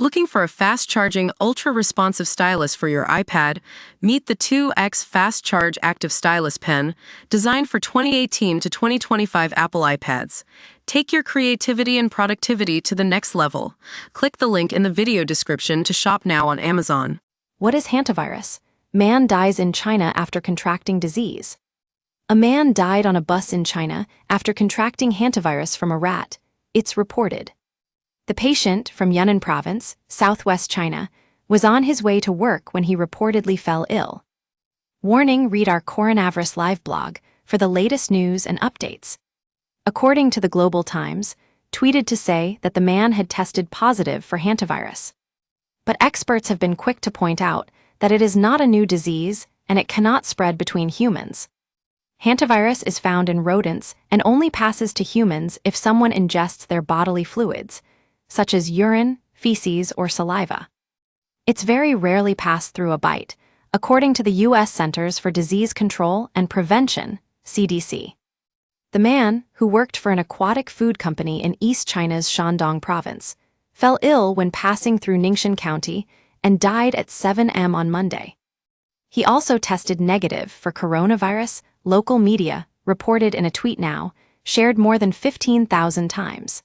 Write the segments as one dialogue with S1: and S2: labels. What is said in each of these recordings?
S1: Looking for a fast-charging, ultra-responsive stylus for your iPad? Meet the 2X Fast Charge Active Stylus Pen, designed for 2018 to 2025 Apple iPads. Take your creativity and productivity to the next level. Click the link in the video description to shop now on Amazon.
S2: What is hantavirus? Man dies in China after contracting disease. A man died on a bus in China after contracting hantavirus from a rat. It's reported. The patient, from Yunnan Province, southwest China, was on his way to work when he reportedly fell ill. Warning: read our Coronavirus live blog for the latest news and updates. According to the Global Times, tweeted to say that the man had tested positive for hantavirus. But experts have been quick to point out that it is not a new disease and it cannot spread between humans. Hantavirus is found in rodents and only passes to humans if someone ingests their bodily fluids, such as urine, feces, or saliva. It's very rarely passed through a bite, according to the U.S. Centers for Disease Control and Prevention, CDC. The man, who worked for an aquatic food company in East China's Shandong province, fell ill when passing through Ningxin County and died at 7 a.m. on Monday. He also tested negative for coronavirus, local media reported in a tweet now, shared more than 15,000 times.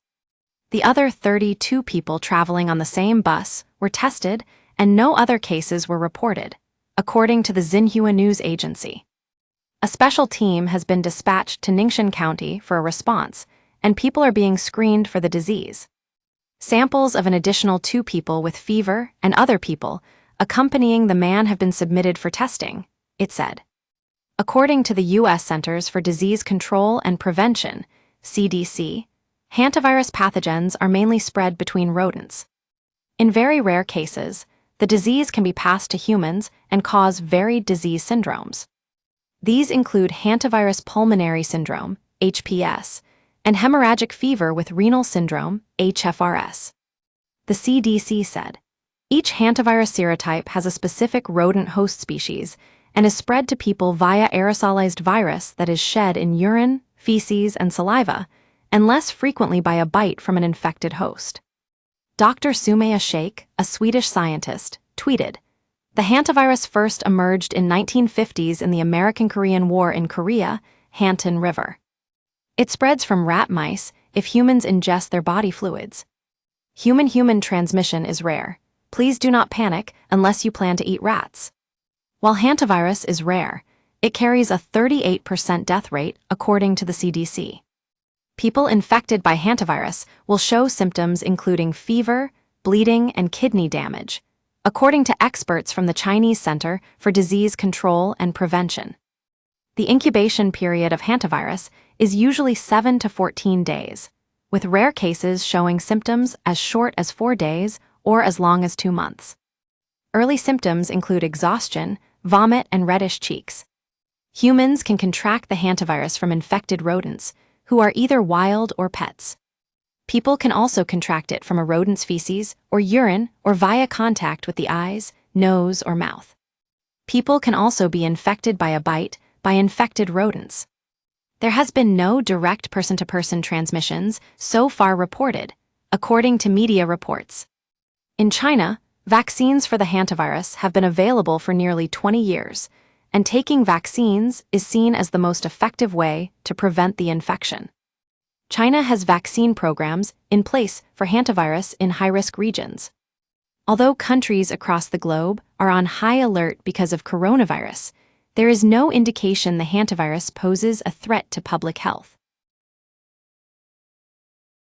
S2: The other 32 people traveling on the same bus were tested, and no other cases were reported, according to the Xinhua news agency. A special team has been dispatched to Ningxin County for a response, and people are being screened for the disease. Samples of an additional 2 people with fever and other people accompanying the man have been submitted for testing, it said. According to the U.S. Centers for Disease Control and Prevention, CDC, hantavirus pathogens are mainly spread between rodents. In very rare cases, the disease can be passed to humans and cause varied disease syndromes. These include hantavirus pulmonary syndrome, HPS, and hemorrhagic fever with renal syndrome, HFRS. The CDC said, each hantavirus serotype has a specific rodent host species and is spread to people via aerosolized virus that is shed in urine, feces, and saliva, and less frequently by a bite from an infected host. Dr. Sumaya Sheikh, a Swedish scientist, tweeted, "The hantavirus first emerged in 1950s in the American-Korean War in Korea, Hantan River. It spreads from rat mice if humans ingest their body fluids. Human-human transmission is rare. Please do not panic unless you plan to eat rats. While hantavirus is rare, it carries a 38% death rate according to the CDC. People infected by hantavirus will show symptoms including fever, bleeding, and kidney damage, according to experts from the Chinese Center for Disease Control and Prevention. The incubation period of hantavirus is usually 7 to 14 days, with rare cases showing symptoms as short as 4 days or as long as 2 months. Early symptoms include exhaustion, vomit, and reddish cheeks. Humans can contract the hantavirus from infected rodents, who are either wild or pets. People can also contract it from a rodent's feces or urine or via contact with the eyes, nose, or mouth. People can also be infected by a bite by infected rodents. There has been no direct person-to-person transmissions so far reported, according to media reports. In China, vaccines for the hantavirus have been available for nearly 20 years, and taking vaccines is seen as the most effective way to prevent the infection. China has vaccine programs in place for hantavirus in high-risk regions. Although countries across the globe are on high alert because of coronavirus, there is no indication the hantavirus poses a threat to public health.